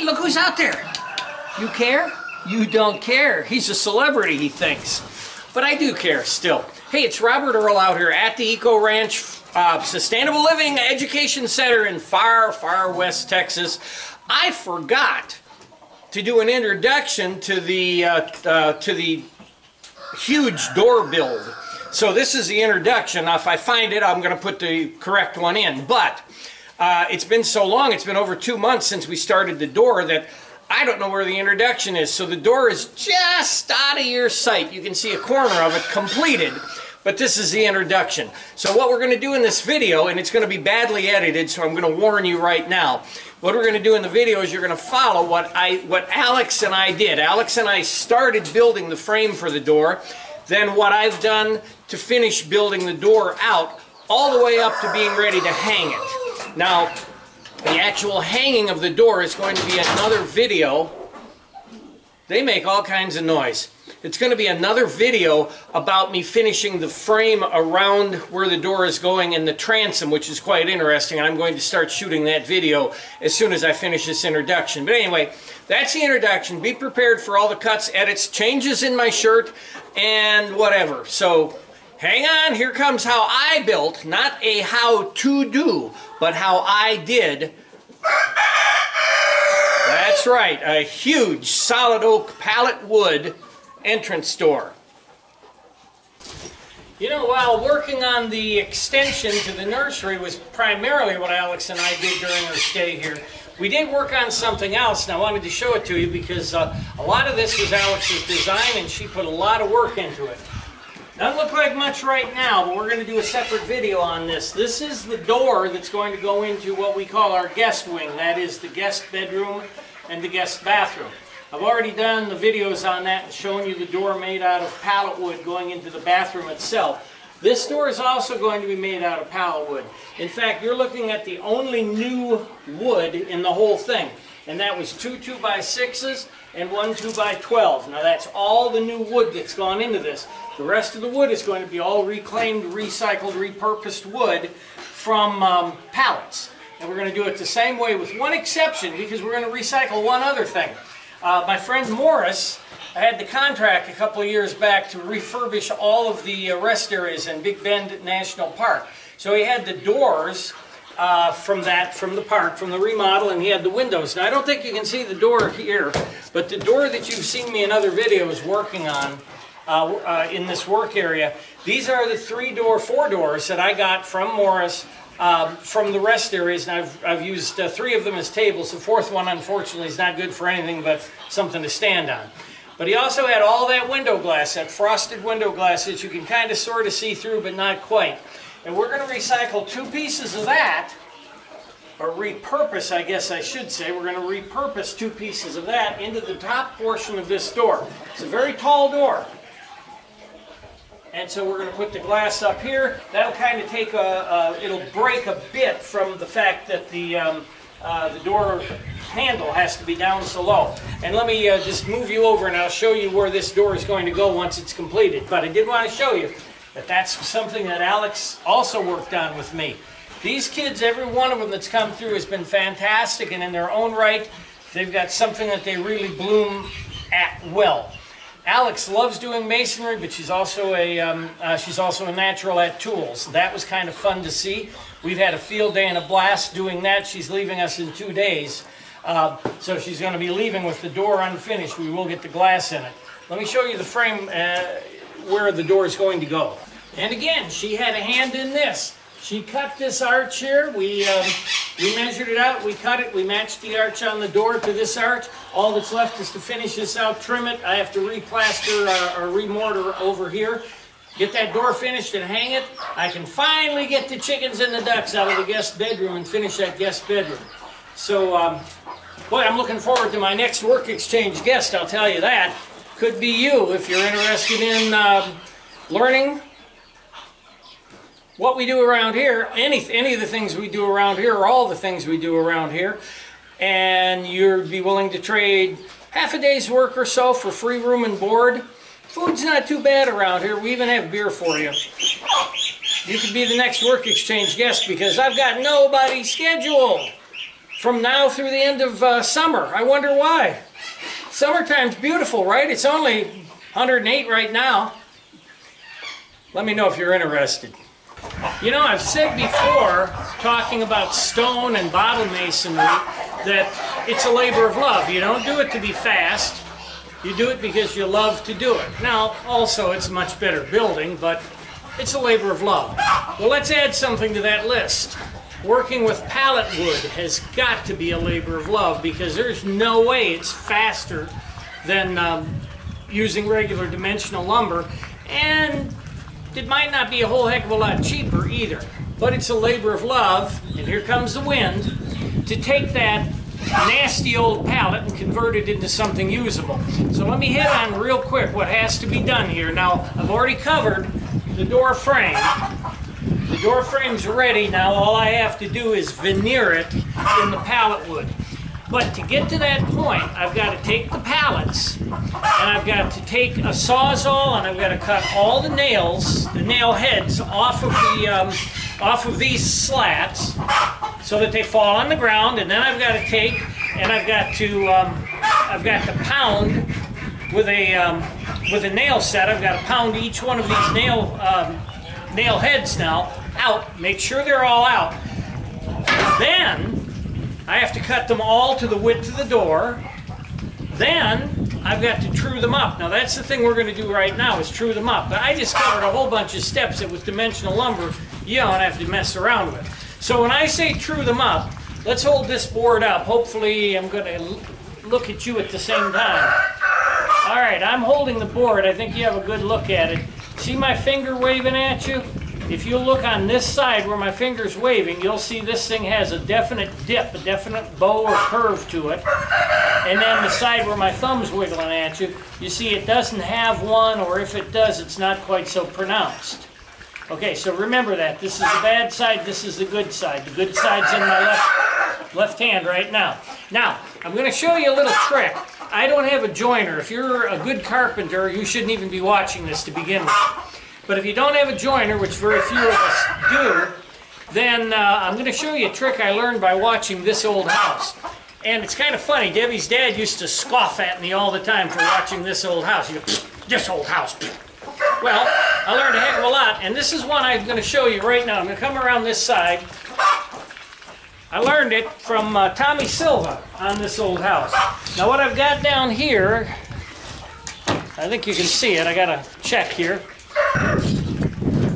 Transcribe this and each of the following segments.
look who's out there. You care? You don't care. He's a celebrity, he thinks. But I do care still. Hey, it's Robert Earl out here at the Eco Ranch Sustainable Living Education Center in far, far west Texas. I forgot to do an introduction to the huge door build. So this is the introduction. Now, if I find it, I'm going to put the correct one in. But it's been so long, it's been over 2 months since we started the door that I don't know where the introduction is. So the door is just out of your sight. You can see a corner of it completed, but this is the introduction. So what we're going to do in this video, and it's going to be badly edited, so I'm going to warn you right now. What we're going to do in the video is you're going to follow what Alex and I did. Alex and I started building the frame for the door, then what I've done to finish building the door out, all the way up to being ready to hang it. Now, the actual hanging of the door is going to be another video. They make all kinds of noise. It's going to be another video about me finishing the frame around where the door is going and the transom, which is quite interesting. I'm going to start shooting that video as soon as I finish this introduction. But anyway, that's the introduction. Be prepared for all the cuts, edits, changes in my shirt, and whatever. So hang on, here comes how I built, not a how to do, but how I did. That's right, a huge solid oak pallet wood entrance door. You know, while working on the extension to the nursery was primarily what Alex and I did during our stay here, we did work on something else, and I wanted to show it to you because a lot of this was Alex's design, and she put a lot of work into it. Doesn't look like much right now, but we're going to do a separate video on this. This is the door that's going to go into what we call our guest wing. That is the guest bedroom and the guest bathroom. I've already done the videos on that and shown you the door made out of pallet wood going into the bathroom itself. This door is also going to be made out of pallet wood. In fact, you're looking at the only new wood in the whole thing. And that was 2 2x6s and 1 2x12. Now that's all the new wood that's gone into this. The rest of the wood is going to be all reclaimed, recycled, repurposed wood from pallets. And we're going to do it the same way with one exception, because we're going to recycle one other thing. My friend Morris had the contract a couple of years back to refurbish all of the rest areas in Big Bend National Park. So he had the doors from the park, from the remodel, and he had the windows. Now I don't think you can see the door here, but the door that you've seen me in other videos working on in this work area, these are the 4 doors that I got from Morris from the rest areas, and I've used 3 of them as tables. The 4th one, unfortunately, is not good for anything but something to stand on. But he also had all that window glass, that frosted window glass that you can kind of sort of see through, but not quite. And we're going to recycle 2 pieces of that, or repurpose, I guess I should say. We're going to repurpose 2 pieces of that into the top portion of this door. It's a very tall door. And so we're going to put the glass up here. That'll kind of take it'll break a bit from the fact that the door handle has to be down so low. And let me just move you over and I'll show you where this door is going to go once it's completed. But I did want to show you that that's something that Alex also worked on with me. These kids, every one of them that's come through has been fantastic, and in their own right, they've got something that they really bloom at well. Alex loves doing masonry, but she's also a natural at tools. That was kind of fun to see. We've had a field day and a blast doing that. She's leaving us in 2 days, so she's going to be leaving with the door unfinished. We will get the glass in it. Let me show you the frame where the door is going to go. And again, she had a hand in this. She cut this arch here. We measured it out. We cut it. We matched the arch on the door to this arch. All that's left is to finish this out, trim it. I have to replaster or remortar over here. Get that door finished and hang it. I can finally get the chickens and the ducks out of the guest bedroom and finish that guest bedroom. So, boy, I'm looking forward to my next work exchange guest, I'll tell you that. Could be you if you're interested in learning what we do around here, any of the things we do around here, or all the things we do around here, and you'd be willing to trade half a day's work or so for free room and board. Food's not too bad around here. We even have beer for you. You could be the next work exchange guest, because I've got nobody scheduled from now through the end of summer. I wonder why. Summertime's beautiful, right? It's only 108 right now. Let me know if you're interested. You know, I've said before, talking about stone and bottle masonry, that it's a labor of love. You don't do it to be fast. You do it because you love to do it. Now, also, it's a much better building, but it's a labor of love. Well, let's add something to that list. Working with pallet wood has got to be a labor of love, because there's no way it's faster than using regular dimensional lumber, and it might not be a whole heck of a lot cheaper either. But it's a labor of love, and here comes the wind, to take that nasty old pallet and convert it into something usable. So let me hit on real quick what has to be done here. Now, I've already covered the door frame. The door frame's ready. Now all I have to do is veneer it in the pallet wood. But to get to that point, I've got to take the pallets, and I've got to take a Sawzall, and I've got to cut all the nails, the nail heads, off of these slats, so that they fall on the ground. And then I've got to take, and I've got to pound with a nail set. I've got to pound each one of these nail heads now out. Make sure they're all out. Then I have to cut them all to the width of the door. Then I've got to true them up. Now that's the thing we're going to do right now, is true them up. But I just covered a whole bunch of steps that with dimensional lumber you don't have to mess around with. So when I say true them up, let's hold this board up. Hopefully I'm going to look at you at the same time. All right, I'm holding the board. I think you have a good look at it. See my finger waving at you? If you look on this side where my finger's waving, you'll see this thing has a definite dip, a definite bow or curve to it. And then the side where my thumb's wiggling at you, you see it doesn't have one, or if it does, it's not quite so pronounced. Okay, so remember that. This is the bad side, this is the good side. The good side's in my left hand right now. Now, I'm going to show you a little trick. I don't have a joiner. If you're a good carpenter, you shouldn't even be watching this to begin with. But if you don't have a joiner, which very few of us do, then I'm going to show you a trick I learned by watching This Old House. And it's kind of funny. Debbie's dad used to scoff at me all the time for watching This Old House. He'd go, this old house. Well, I learned a heck of a lot, and this is one I'm going to show you right now. I'm going to come around this side. I learned it from Tommy Silva on This Old House. Now what I've got down here, I think you can see it. I got to check here.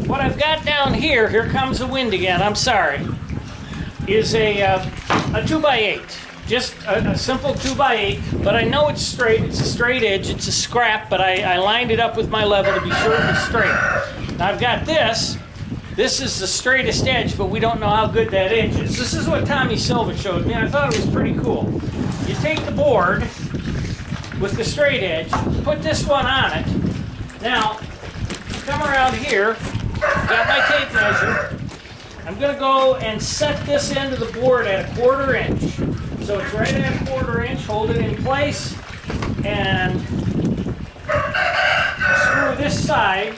What I've got down here, here comes the wind again, I'm sorry, is a 2x8. Just a simple 2x8, but I know it's straight. It's a straight edge. It's a scrap, but I lined it up with my level to be sure it was straight. Now I've got this. This is the straightest edge, but we don't know how good that edge is. This is what Tommy Silva showed me, and I thought it was pretty cool. You take the board with the straight edge, put this one on it. Now, come around here, got my tape measure. I'm going to go and set this end of the board at 1/4 inch. So it's right at 1/4 inch. Hold it in place and screw this side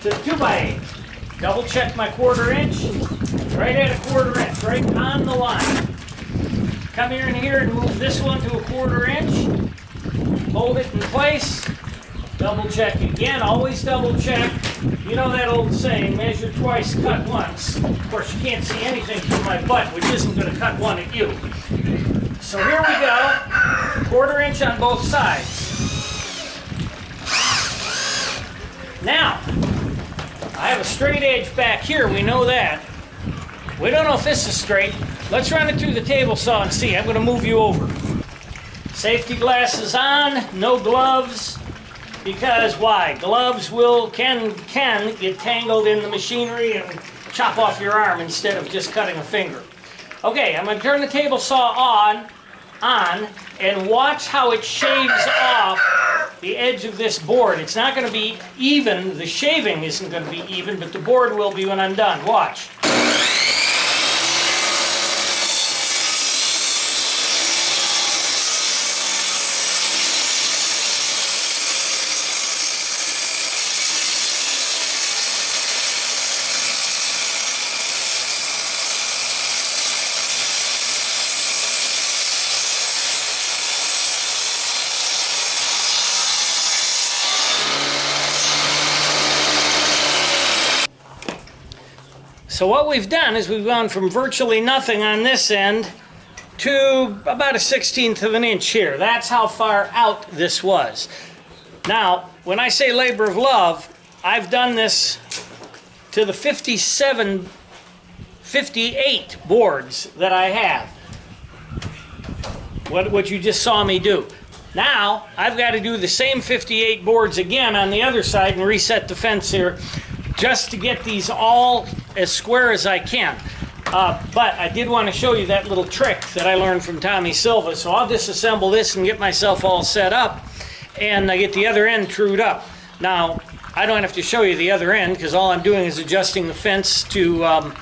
to 2x8. Double check my 1/4 inch. Right at 1/4 inch, right on the line. Come here and here and move this one to 1/4 inch. Hold it in place. Double check again, always double check. You know that old saying, measure twice, cut once. Of course, you can't see anything through my butt, which isn't going to cut one at you. So here we go, 1/4 inch on both sides. Now, I have a straight edge back here, we know that. We don't know if this is straight. Let's run it through the table saw and see. I'm going to move you over. Safety glasses on, no gloves. Because why? Gloves can get tangled in the machinery and chop off your arm instead of just cutting a finger. Okay, I'm going to turn the table saw on, and watch how it shaves off the edge of this board. It's not going to be even. The shaving isn't going to be even, but the board will be when I'm done. Watch. So what we've done is we've gone from virtually nothing on this end to about a 1/16 of an inch here. That's how far out this was. Now, when I say labor of love, I've done this to the 57, 58 boards that I have. What you just saw me do. Now, I've got to do the same 58 boards again on the other side and reset the fence here just to get these all as square as I can. But I did want to show you that little trick that I learned from Tommy Silva. So I'll disassemble this and get myself all set up, and I get the other end trued up. Now, I don't have to show you the other end because all I'm doing is adjusting the fence to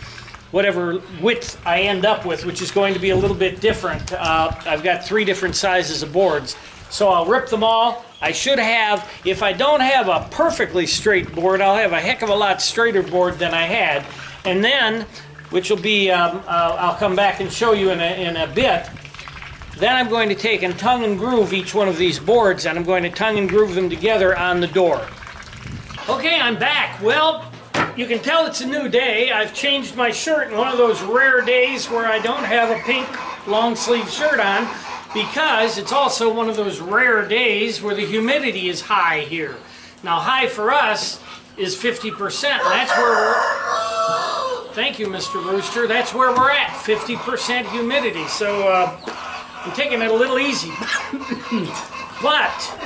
whatever width I end up with, which is going to be a little bit different. I've got 3 different sizes of boards. So I'll rip them all. I should have, if I don't have a perfectly straight board, I'll have a heck of a lot straighter board than I had. And then, which will be, I'll come back and show you in a bit, then I'm going to take and tongue and groove each one of these boards, and I'm going to tongue and groove them together on the door. Okay, I'm back. Well, you can tell it's a new day. I've changed my shirt in one of those rare days where I don't have a pink long sleeve shirt on, because it's also one of those rare days where the humidity is high here. Now, high for us is 50%. That's where we're... Thank you, Mr. Rooster. That's where we're at, 50% humidity. So I'm taking it a little easy. But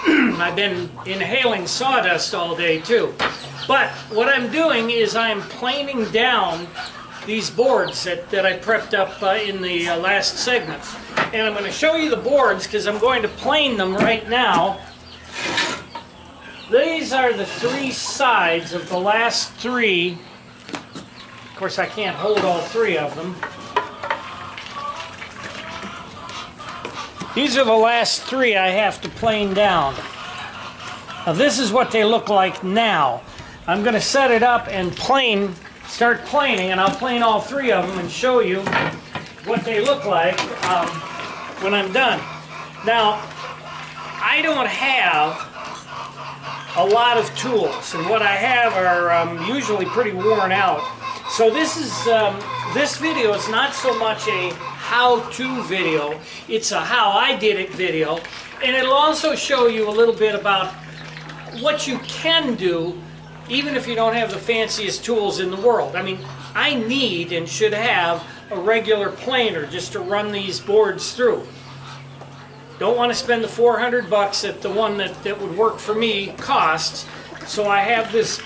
I've been inhaling sawdust all day too. But what I'm doing is I'm planing down these boards that I prepped up in the last segment. And I'm going to show you the boards because I'm going to plane them right now. These are the 3 sides of the last 3. Of course, I can't hold all 3 of them. These are the last 3 I have to plane down. Now, this is what they look like now. I'm going to set it up and start planing, and I'll plane all 3 of them and show you what they look like when I'm done. Now, I don't have a lot of tools, and what I have are usually pretty worn out. So this video is not so much a how-to video, it's a how I did it video, and it'll also show you a little bit about what you can do even if you don't have the fanciest tools in the world. I mean, I need and should have a regular planer just to run these boards through. Don't want to spend the 400 bucks that the one that would work for me costs, so I have this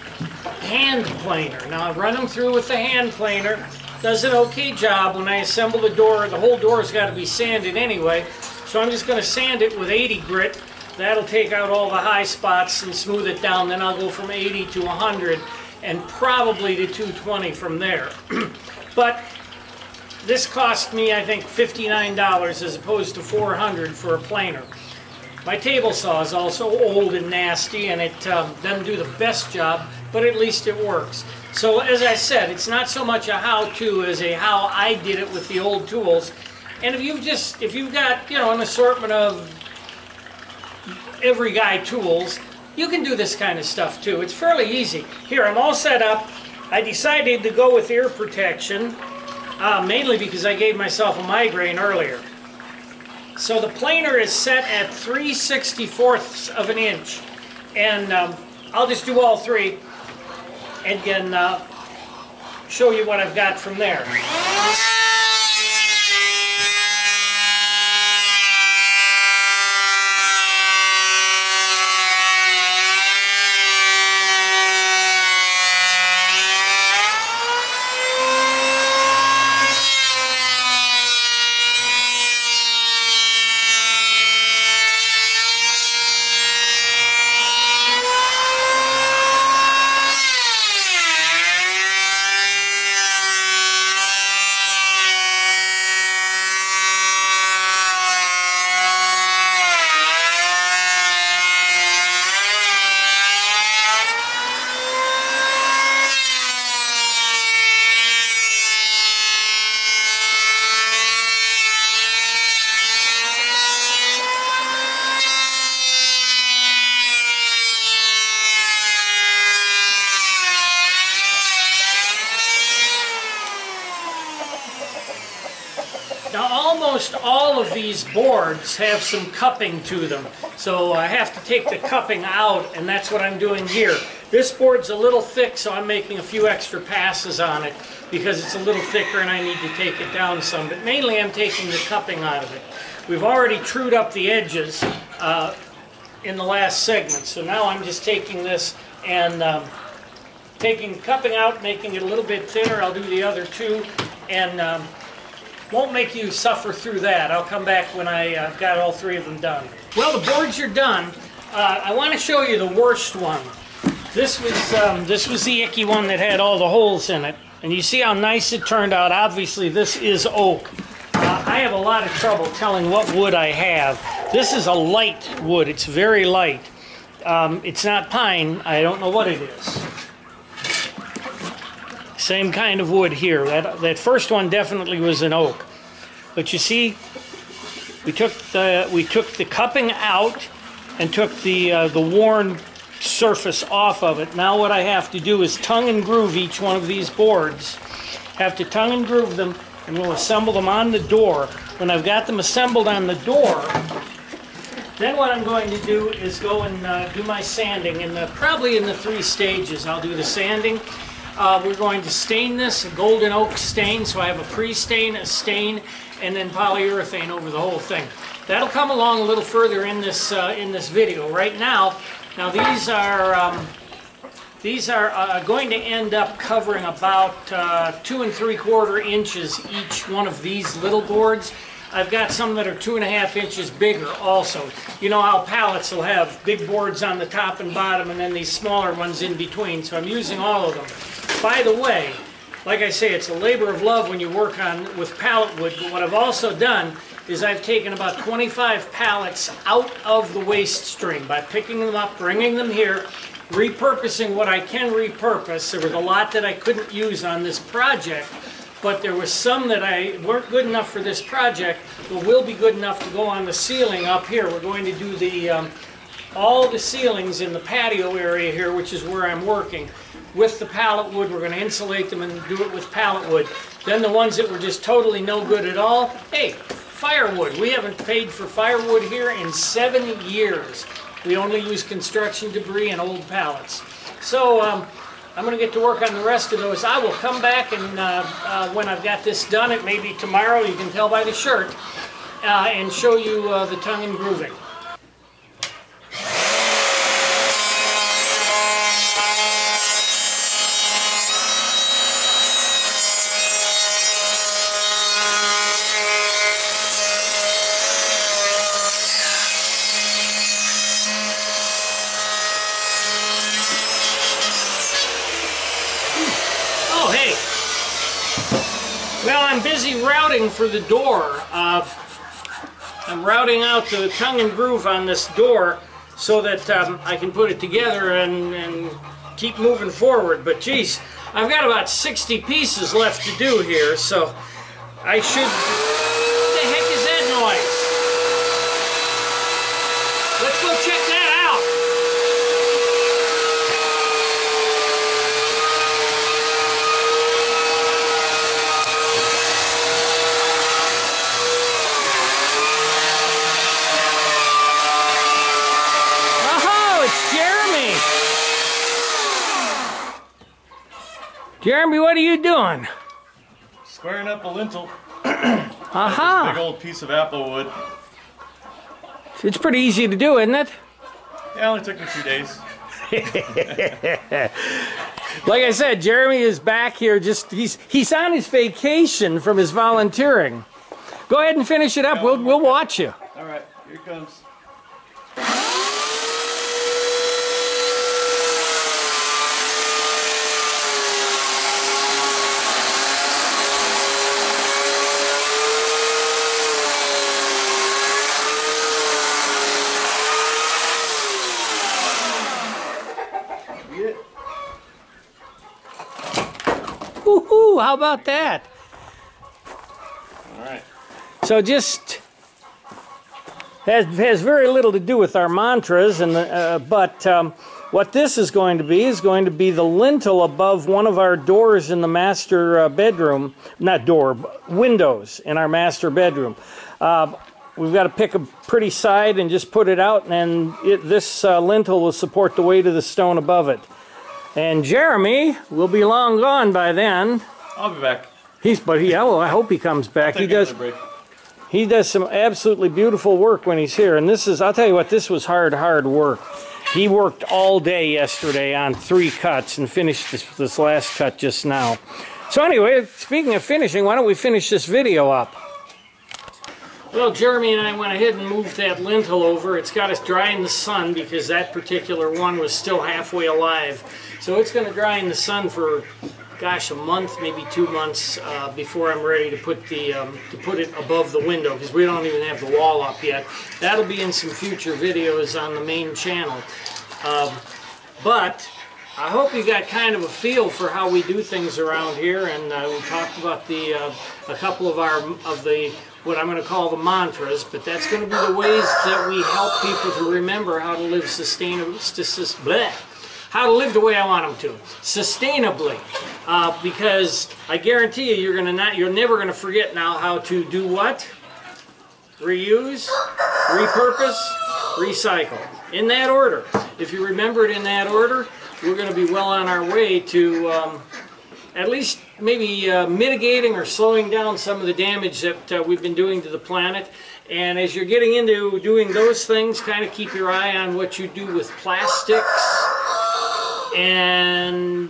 hand planer. Now I run them through with the hand planer. Does an okay job. When I assemble the door, the whole door's got to be sanded anyway, so I'm just going to sand it with 80 grit. That'll take out all the high spots and smooth it down. Then I'll go from 80 to 100 and probably to 220 from there. But this cost me, I think, $59 as opposed to $400 for a planer. My table saw is also old and nasty, and it doesn't do the best job, but at least it works. So as I said, it's not so much a how-to as a how I did it with the old tools. And if you've got, you know, an assortment of every guy tools, you can do this kind of stuff too. It's fairly easy. Here, I'm all set up. I decided to go with ear protection, mainly because I gave myself a migraine earlier. So the planer is set at 3/64 of an inch, and I'll just do all 3 and then show you what I've got from there. Now almost all of these boards have some cupping to them, so I have to take the cupping out, and that's what I'm doing here. This board's a little thick, so I'm making a few extra passes on it because it's a little thicker and I need to take it down some, but mainly I'm taking the cupping out of it. We've already trued up the edges in the last segment, so now I'm just taking this and taking cupping out, making it a little bit thinner. I'll do the other two, and won't make you suffer through that. I'll come back when I've got all three of them done. Well, the boards are done. I want to show you the worst one. This was the icky one that had all the holes in it, and you see how nice it turned out. Obviously, this is oak. I have a lot of trouble telling what wood I have. This is a light wood. It's very light. It's not pine. I don't know what it is. Same kind of wood here. That first one definitely was an oak. But you see, we took the cupping out and took the worn surface off of it. Now what I have to do is tongue and groove each one of these boards. Have to tongue and groove them, and we'll assemble them on the door. When I've got them assembled on the door, then what I'm going to do is go and do my sanding, probably in the 3 stages. I'll do the sanding. We're going to stain this, a golden oak stain, so I have a pre-stain, a stain, and then polyurethane over the whole thing. That'll come along a little further in this video. Right now these are going to end up covering about 2 3/4 inches each one of these little boards. I've got some that are 2 1/2 inches bigger also. You know how pallets will have big boards on the top and bottom and then these smaller ones in between, so I'm using all of them. By the way, like I say, it's a labor of love when you work with pallet wood, but what I've also done is I've taken about 25 pallets out of the waste stream by picking them up, bringing them here, repurposing what I can repurpose. There was a lot that I couldn't use on this project, but there was some that weren't good enough for this project, but will be good enough to go on the ceiling up here. We're going to do all the ceilings in the patio area here, which is where I'm working, with the pallet wood. We're going to insulate them and do it with pallet wood. Then the ones that were just totally no good at all, hey, firewood. We haven't paid for firewood here in 7 years. We only use construction debris and old pallets. So I'm going to get to work on the rest of those. I will come back and when I've got this done, it may be tomorrow, you can tell by the shirt, and show you the tongue and grooving. Well, I'm busy routing for the door. I'm routing out the tongue and groove on this door so that I can put it together and keep moving forward. But geez, I've got about 60 pieces left to do here, so I should... What the heck is that noise? Let's go check that out. Jeremy, what are you doing? Squaring up a lintel. Aha! Big old piece of apple wood. It's pretty easy to do, isn't it? Yeah, it only took me 2 days. Like I said, Jeremy is back here. He's on his vacation from his volunteering. Go ahead and finish it up. We'll watch you. All right, here it comes. Woohoo! How about that? All right. So just has very little to do with our mantras, and but what this is going to be the lintel above one of our doors in the master bedroom. Not door, windows in our master bedroom. We've got to pick a pretty side and just put it out, and this lintel will support the weight of the stone above it. And Jeremy will be long gone by then. I'll be back. Well, I hope he comes back. He does some absolutely beautiful work when he's here. And this is, I'll tell you what, this was hard work. He worked all day yesterday on 3 cuts and finished this last cut just now. So anyway, speaking of finishing, why don't we finish this video up? Well, Jeremy and I went ahead and moved that lintel over. It's got us dry in the sun because that particular one was still halfway alive. So it's going to dry in the sun for, gosh, a month, maybe 2 months before I'm ready to put it above the window, because we don't even have the wall up yet. That'll be in some future videos on the main channel. But I hope you got kind of a feel for how we do things around here, and we talked about a couple of what I'm going to call the mantras, but that's going to be the ways that we help people to remember how to live how to live the way I want them to, sustainably, because I guarantee you, you're never going to forget now how to do what? Reuse, repurpose, recycle. In that order. If you remember it in that order, we're going to be well on our way to at least maybe mitigating or slowing down some of the damage that we've been doing to the planet. And as you're getting into doing those things, kind of keep your eye on what you do with plastics and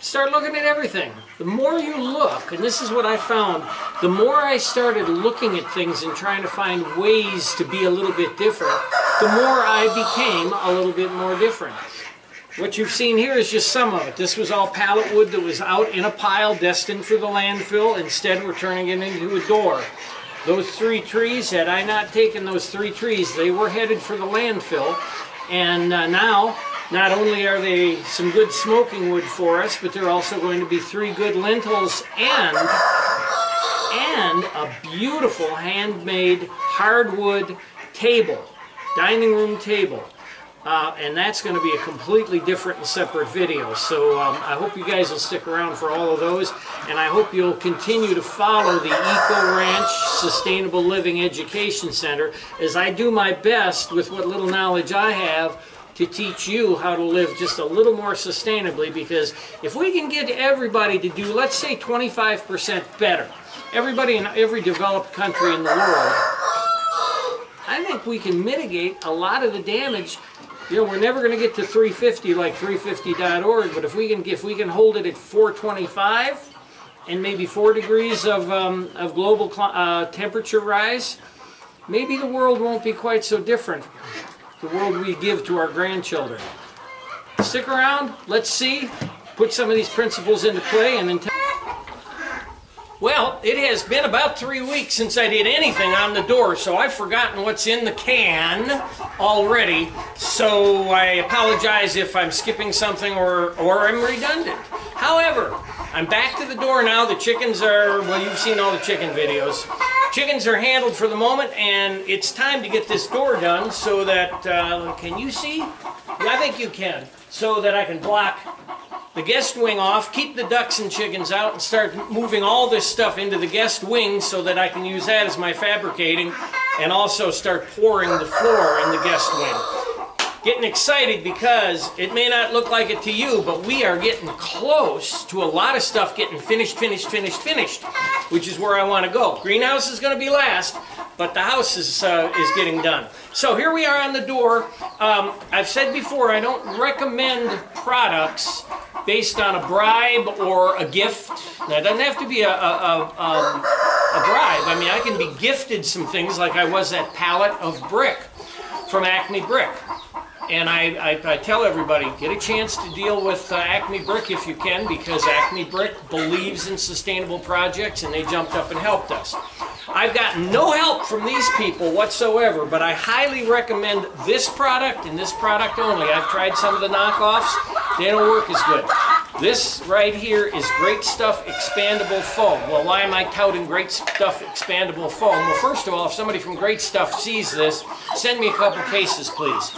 start looking at everything. The more you look, and this is what I found, the more I started looking at things and trying to find ways to be a little bit different, the more I became a little bit more different. What you've seen here is just some of it. This was all pallet wood that was out in a pile destined for the landfill. Instead, we're turning it into a door. Those 3 trees, had I not taken those 3 trees, they were headed for the landfill. And now, not only are they some good smoking wood for us, but they're also going to be 3 good lintels and a beautiful handmade hardwood table, dining room table. And that's going to be a completely different and separate video. So I hope you guys will stick around for all of those, and I hope you'll continue to follow the Eco Ranch Sustainable Living Education Center as I do my best with what little knowledge I have to teach you how to live just a little more sustainably, because if we can get everybody to do, let's say 25% better, everybody in every developed country in the world, I think we can mitigate a lot of the damage. You know, we're never going to get to 350 like 350.org, but if we can hold it at 425 and maybe 4 degrees of global temperature rise, maybe the world won't be quite so different. The world we give to our grandchildren. Stick around, let's see, put some of these principles into play, and then well, it has been about 3 weeks since I did anything on the door, so I've forgotten what's in the can already. So I apologize if I'm skipping something or I'm redundant. However, I'm back to the door now. The chickens are, well, you've seen all the chicken videos. Chickens are handled for the moment, and it's time to get this door done so that, can you see? Yeah, I think you can. So that I can block the guest wing off, keep the ducks and chickens out, and start moving all this stuff into the guest wing so that I can use that as my fabricating, and also start pouring the floor in the guest wing. Getting excited because it may not look like it to you, but we are getting close to a lot of stuff getting finished, which is where I want to go. Greenhouse is going to be last, but the house is getting done. So here we are on the door. I've said before, I don't recommend products based on a bribe or a gift. Now, it doesn't have to be a bribe. I mean, I can be gifted some things, like I was that pallet of brick from Acme Brick. And I tell everybody, get a chance to deal with Acme Brick if you can, because Acme Brick believes in sustainable projects, and they jumped up and helped us. I've gotten no help from these people whatsoever, but I highly recommend this product and this product only. I've tried some of the knockoffs. They don't work as good. This right here is Great Stuff Expandable Foam. Well, why am I touting Great Stuff Expandable Foam? Well, first of all, if somebody from Great Stuff sees this, send me a couple cases, please.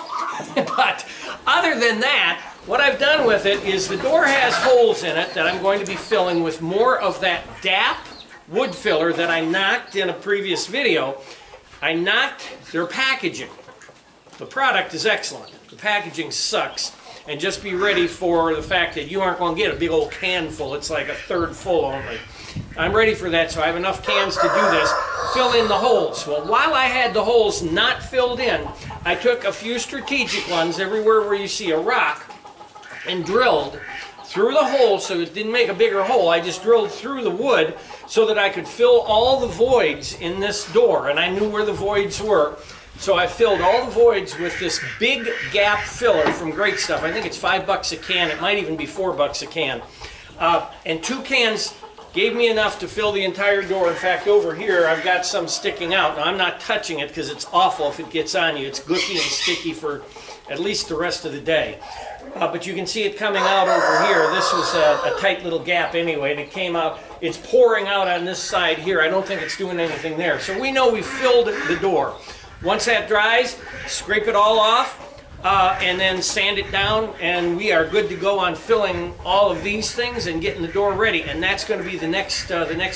But Other than that, what I've done with it is the door has holes in it that I'm going to be filling with more of that DAP wood filler that I knocked in a previous video. I knocked their packaging. The product is excellent. The packaging sucks. And just be ready for the fact that you aren't going to get a big old can full. It's like a third full only. I'm ready for that, so I have enough cans to do this. Fill in the holes. Well, while I had the holes not filled in, I took a few strategic ones everywhere where you see a rock and drilled through the hole, so it didn't make a bigger hole. I just drilled through the wood so that I could fill all the voids in this door, and I knew where the voids were. So I filled all the voids with this big gap filler from Great Stuff. I think it's $5 a can. It might even be $4 a can. And 2 cans gave me enough to fill the entire door. In fact, over here, I've got some sticking out. Now, I'm not touching it because it's awful if it gets on you. It's gooky and sticky for at least the rest of the day. But you can see it coming out over here. This was a tight little gap anyway, and it came out. It's pouring out on this side here. I don't think it's doing anything there. So we know we filled the door. Once that dries, scrape it all off, and then sand it down, and we are good to go on filling all of these things and getting the door ready. And that's going to be the next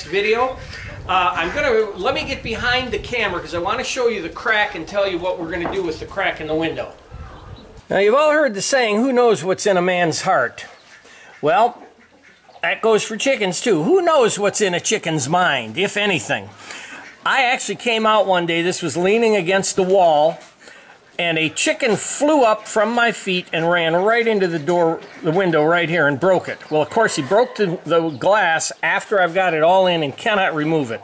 video. Let me get behind the camera because I want to show you the crack and tell you what we're going to do with the crack in the window. Now, you've all heard the saying, who knows what's in a man's heart? Well, that goes for chickens too. Who knows what's in a chicken's mind, if anything? I actually came out one day, this was leaning against the wall, and a chicken flew up from my feet and ran right into the window right here and broke it. Well, of course, he broke the glass after I've got it all in and cannot remove it.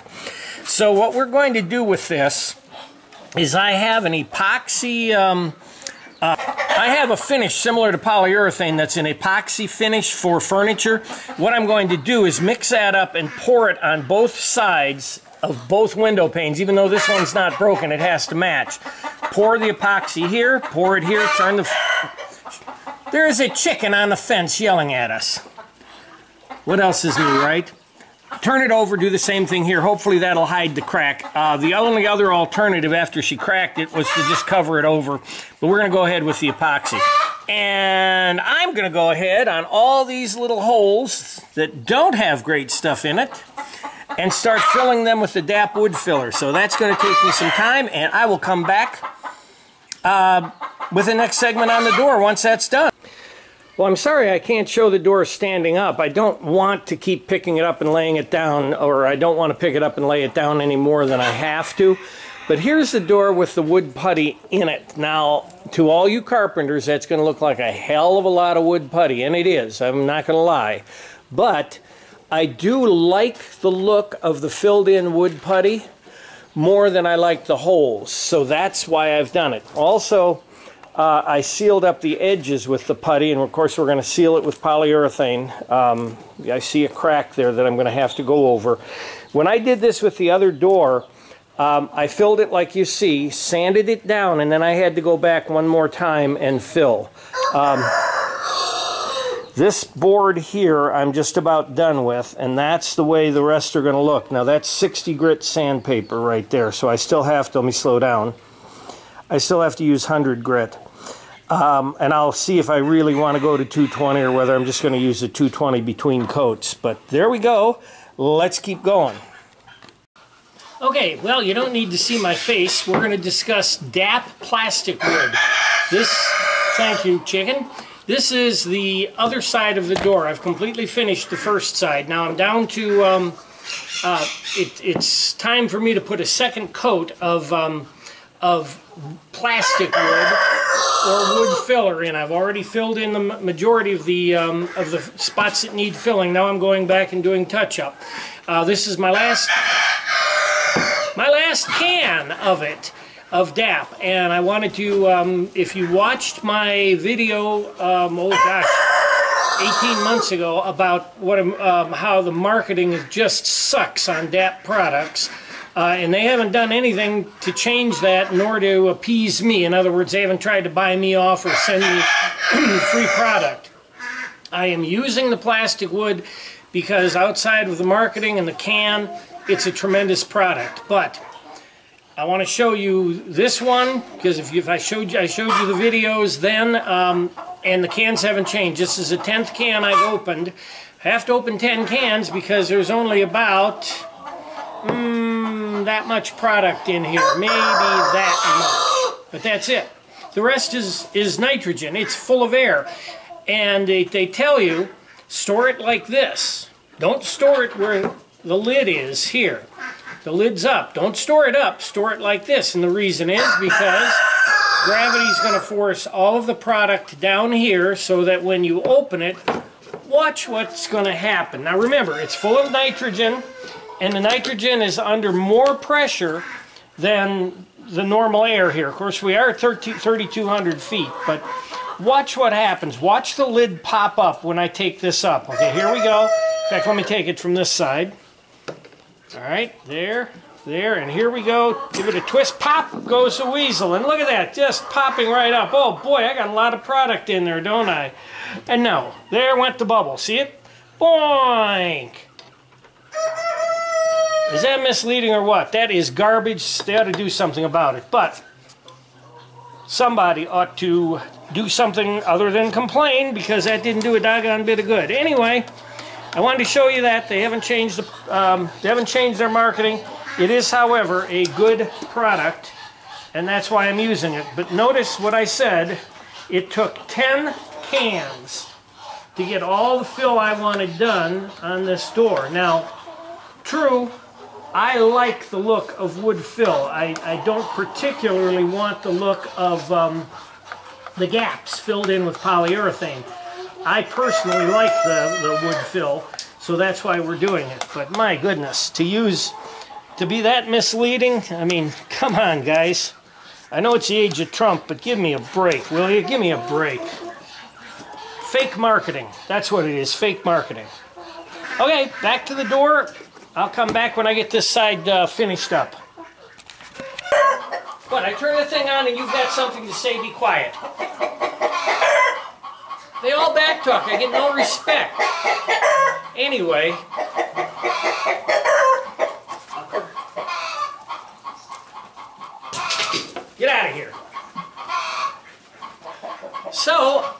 So what we're going to do with this is I have an epoxy, I have a finish similar to polyurethane that's an epoxy finish for furniture. What I'm going to do is mix that up and pour it on both sides of both window panes. Even though this one's not broken, it has to match. Pour the epoxy here, pour it here, turn the... There's a chicken on the fence yelling at us. What else is new, right? Turn it over, do the same thing here. Hopefully that'll hide the crack. The only other alternative after she cracked it was to just cover it over. But we're going to go ahead with the epoxy. And I'm going to go ahead on all these little holes that don't have Great Stuff in it and start filling them with the DAP wood filler. So that's going to take me some time, and I will come back with the next segment on the door once that's done. Well, I'm sorry I can't show the door standing up. I don't want to keep picking it up and laying it down, or I don't want to pick it up and lay it down any more than I have to. But here's the door with the wood putty in it. Now, to all you carpenters, that's going to look like a hell of a lot of wood putty, and it is. I'm not going to lie. But I do like the look of the filled-in wood putty more than I like the holes, so that's why I've done it. Also, I sealed up the edges with the putty, and of course we're going to seal it with polyurethane. I see a crack there that I'm going to have to go over. When I did this with the other door, I filled it like you see, sanded it down, and then I had to go back one more time and fill. This board here I'm just about done with, and that's the way the rest are going to look. Now that's 60 grit sandpaper right there, so I still have to, let me slow down, I still have to use 100 grit. And I'll see if I really want to go to 220 or whether I'm just going to use the 220 between coats. But there we go. Let's keep going. Okay, well, you don't need to see my face. We're going to discuss DAP plastic wood. This, thank you, chicken. This is the other side of the door. I've completely finished the first side. Now I'm down to, it's time for me to put a second coat of plastic wood or wood filler in. I've already filled in the majority of the spots that need filling. Now I'm going back and doing touch-up. This is my last can of it, of DAP, and I wanted to, if you watched my video, oh gosh, 18 months ago about what how the marketing just sucks on DAP products, and they haven't done anything to change that nor to appease me. In other words, they haven't tried to buy me off or send me free product. I am using the plastic wood because outside of the marketing and the can, it's a tremendous product. But I want to show you this one, because if I showed you the videos then, and the cans haven't changed. This is the 10th can I've opened. I have to open 10 cans because there's only about that much product in here, maybe that much, but that's it. The rest is nitrogen. It's full of air, and they tell you store it like this. Don't store it where the lid is here. The lid's up. Don't store it up. Store it like this. And the reason is because gravity's going to force all of the product down here so that when you open it, watch what's going to happen. Now remember, it's full of nitrogen, and the nitrogen is under more pressure than the normal air here. Of course, we are at 3,200 feet, but watch what happens. Watch the lid pop up when I take this up. Okay, here we go. In fact, let me take it from this side. All right, there, and here we go. Give it a twist. Pop goes the weasel, and look at that, just popping right up. Oh boy, I got a lot of product in there, don't I? And no, there went the bubble. See it? Boink! Is that misleading or what? That is garbage. They ought to do something about it. But somebody ought to do something other than complain, because that didn't do a doggone bit of good. Anyway, I wanted to show you that they haven't changed their marketing. It is, however, a good product, and that's why I'm using it. But notice what I said. It took 10 cans to get all the fill I wanted done on this door. Now, true, I like the look of wood fill. I don't particularly want the look of the gaps filled in with polyurethane. I personally like the wood fill, so that's why we're doing it. But my goodness, to be that misleading, I mean, come on, guys. I know it's the age of Trump, but give me a break, will you? Give me a break. Fake marketing. That's what it is, fake marketing. Okay, back to the door. I'll come back when I get this side finished up. But I turn the thing on and you've got something to say, be quiet. They all backtalk. I get no respect. Anyway. Get out of here. So,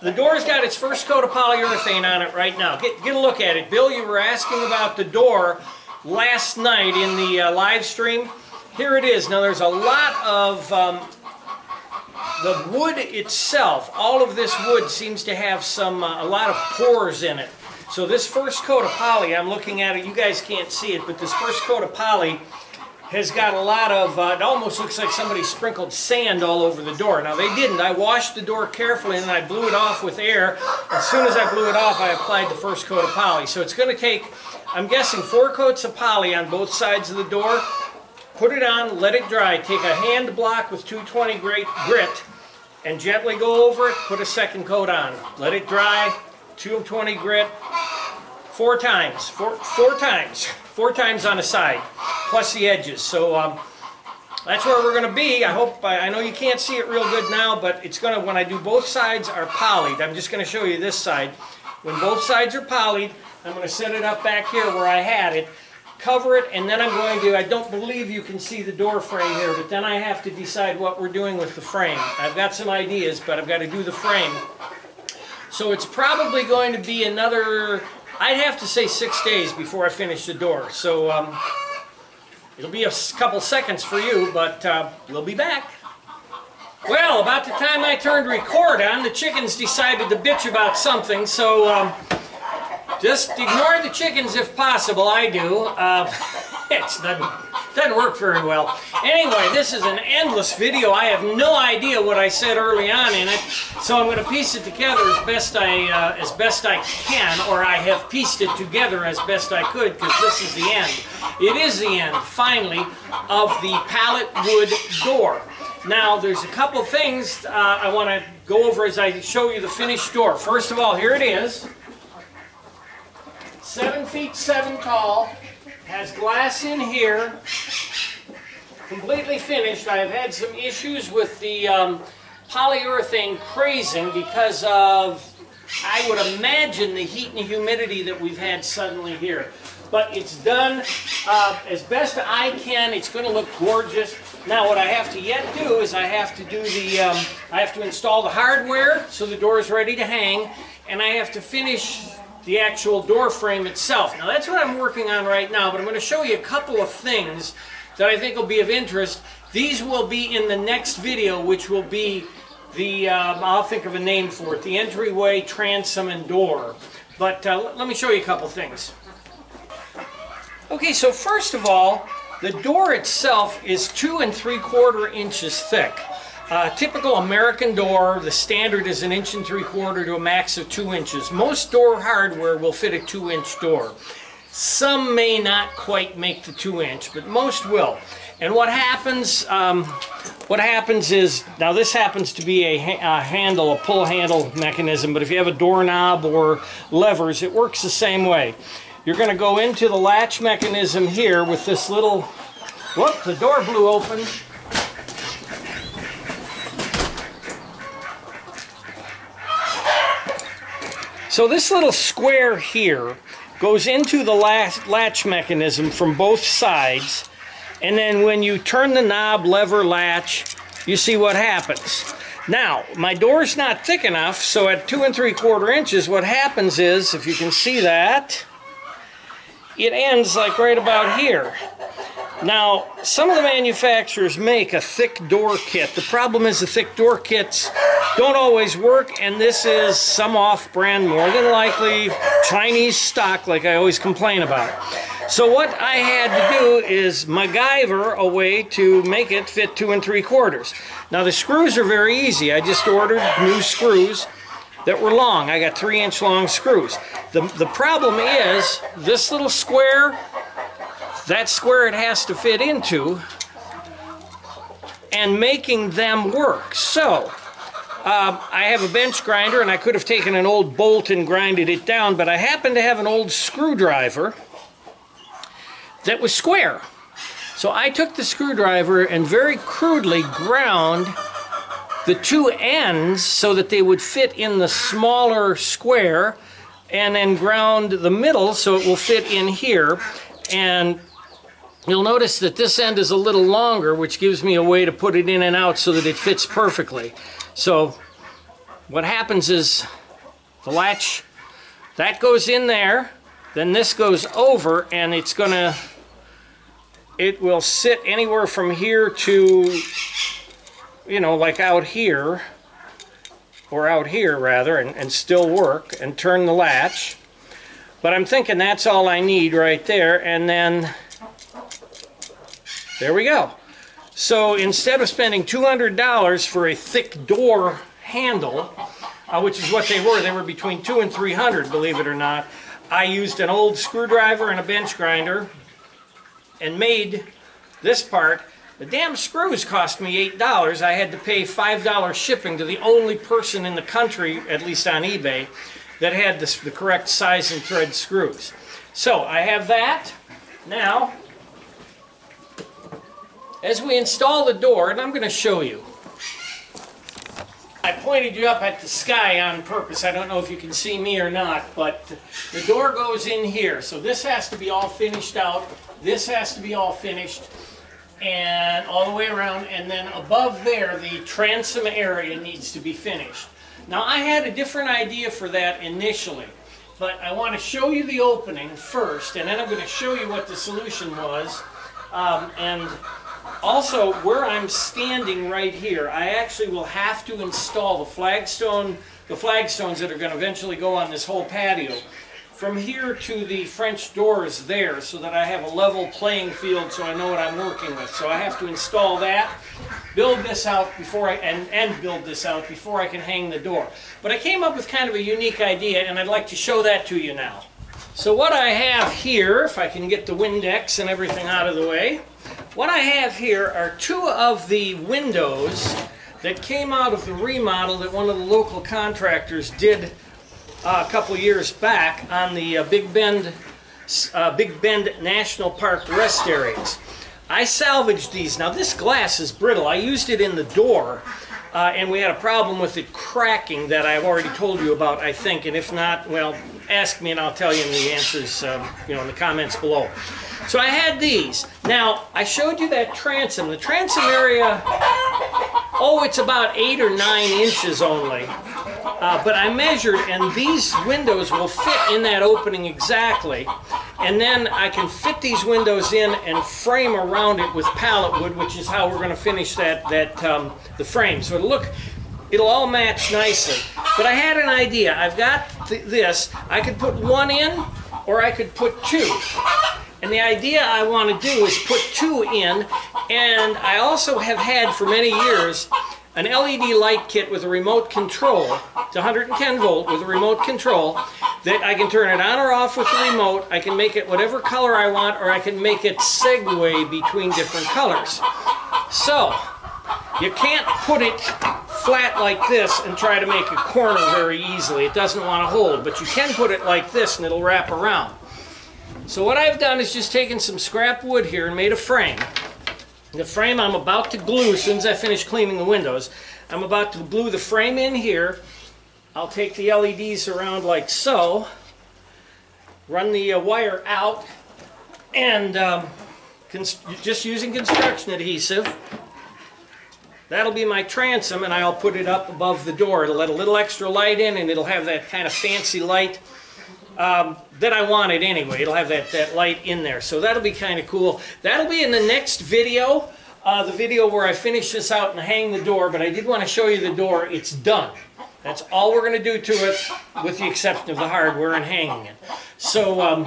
the door's got its first coat of polyurethane on it right now. Get a look at it. Bill, you were asking about the door last night in the live stream. Here it is. Now, there's a lot of the wood itself. All of this wood seems to have a lot of pores in it. So this first coat of poly, I'm looking at it, you guys can't see it, but this first coat of poly has got a lot of, it almost looks like somebody sprinkled sand all over the door. Now they didn't. I washed the door carefully and I blew it off with air. As soon as I blew it off, I applied the first coat of poly. So it's going to take, I'm guessing, 4 coats of poly on both sides of the door. Put it on, let it dry. Take a hand block with 220 grit and gently go over it. Put a second coat on. Let it dry, 220 grit, 4 times. Four times on a side, plus the edges. So that's where we're going to be. I know you can't see it real good now, but it's going to, when I do both sides are polyed, I'm just going to show you this side. When both sides are polyed, I'm going to set it up back here where I had it, cover it, and then I'm going to, I don't believe you can see the door frame here, but then I have to decide what we're doing with the frame. I've got some ideas, but I've got to do the frame. So it's probably going to be another, I'd have to say 6 days before I finish the door. So it'll be a couple seconds for you, but we'll be back. Well, about the time I turned record on, the chickens decided to bitch about something, so just ignore the chickens if possible. I do. It doesn't work very well. Anyway, this is an endless video. I have no idea what I said early on in it, so I'm going to piece it together as best I can, or I have pieced it together as best I could, because this is the end. It is the end, finally, of the pallet wood door. Now, there's a couple things I want to go over as I show you the finished door. First of all, here it is. 7 feet 7 tall. Has glass in here, completely finished. I've had some issues with the polyurethane crazing because of, I would imagine, the heat and humidity that we've had suddenly here. but it's done as best I can. It's going to look gorgeous. Now what I have to yet do is I have to do the, I have to install the hardware so the door is ready to hang, and I have to finish the actual door frame itself. Now that's what I'm working on right now, but I'm going to show you a couple of things that I think will be of interest. These will be in the next video, which will be the, I'll think of a name for it, the entryway, transom, and door. But let me show you a couple things. Okay, so first of all, the door itself is 2 3/4 inches thick. Typical American door, the standard is 1 3/4 inches to a max of 2 inches. Most door hardware will fit a 2-inch door. Some may not quite make the 2-inch, but most will. And what happens is, now this happens to be a handle, a pull handle mechanism, but if you have a doorknob or levers, it works the same way. You're going to go into the latch mechanism here with this little, whoop, the door blew open. So this little square here goes into the latch mechanism from both sides, and then when you turn the knob, lever, latch, you see what happens. Now, my door's not thick enough, so at 2 3/4 inches, what happens is, if you can see that, it ends like right about here. Now, some of the manufacturers make a thick door kit. The problem is the thick door kits don't always work, and this is some off-brand, more than likely Chinese stock, like I always complain about. So what I had to do is MacGyver a way to make it fit 2 3/4. Now the screws are very easy. I just ordered new screws that were long. I got 3-inch long screws. The problem is this little square, that square it has to fit into, and making them work. So I have a bench grinder, and I could have taken an old bolt and grinded it down, but I happen to have an old screwdriver that was square. So I took the screwdriver and very crudely ground the two ends so that they would fit in the smaller square, and then ground the middle so it will fit in here. And you'll notice that this end is a little longer, which gives me a way to put it in and out so that it fits perfectly. So what happens is the latch, that goes in there, then this goes over, and it's gonna, it will sit anywhere from here to, you know, like out here, or out here rather, and still work, and turn the latch. But I'm thinking that's all I need right there, and then there we go. So instead of spending $200 for a thick door handle, which is what they were between $200 and $300, believe it or not, I used an old screwdriver and a bench grinder and made this part. The damn screws cost me $8. I had to pay $5 shipping to the only person in the country, at least on eBay, that had the correct size and thread screws. So I have that. Now, as we install the door, and I'm going to show you. I pointed you up at the sky on purpose. I don't know if you can see me or not, but the door goes in here. So this has to be all finished out. This has to be all finished, and all the way around, and then above there the transom area needs to be finished. Now I had a different idea for that initially, but I want to show you the opening first, and then I'm going to show you what the solution was, and also where I'm standing right here. I actually will have to install the flagstones that are going to eventually go on this whole patio from here to the French doors there, so that I have a level playing field, so I know what I'm working with. So I have to install that, build this out before and build this out before I can hang the door. But I came up with kind of a unique idea, and I'd like to show that to you now. So what I have here, if I can get the Windex and everything out of the way, what I have here are two of the windows that came out of the remodel that one of the local contractors did a couple years back on the Big Bend National Park rest areas. I salvaged these. Now this glass is brittle. I used it in the door, and we had a problem with it cracking that I've already told you about, I think, and if not, well, ask me and I'll tell you in the answers, you know, in the comments below. So I had these. Now, I showed you that transom. The transom area, oh, it's about 8 or 9 inches only. But I measured, and these windows will fit in that opening exactly. And then I can fit these windows in and frame around it with pallet wood, which is how we're going to finish the frame. So it'll all match nicely. But I had an idea. I've got this. I could put 1 in, or I could put 2. And the idea I want to do is put 2 in, and I also have had for many years an LED light kit with a remote control. It's 110 volt with a remote control that I can turn it on or off with the remote. I can make it whatever color I want, or I can make it segue between different colors. So, you can't put it flat like this and try to make a corner very easily. It doesn't want to hold, but you can put it like this and it'll wrap around. So what I've done is just taken some scrap wood here and made a frame. The frame I'm about to glue, as soon as I finish cleaning the windows, I'm about to glue the frame in here. I'll take the LEDs around like so, run the wire out, and just using construction adhesive. That'll be my transom, and I'll put it up above the door. It'll let a little extra light in, and it'll have that kind of fancy light that I wanted anyway. It'll have that light in there. So that'll be kind of cool. That'll be in the next video, the video where I finish this out and hang the door, but I did want to show you the door. It's done. That's all we're going to do to it, with the exception of the hardware and hanging it. So,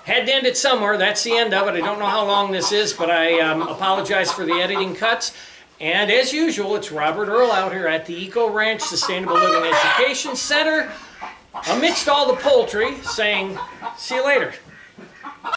had to end it somewhere. That's the end of it. I don't know how long this is, but I apologize for the editing cuts. And as usual, it's Robert Earl out here at the Eco Ranch Sustainable Living Education Center, amidst all the poultry, saying, see you later.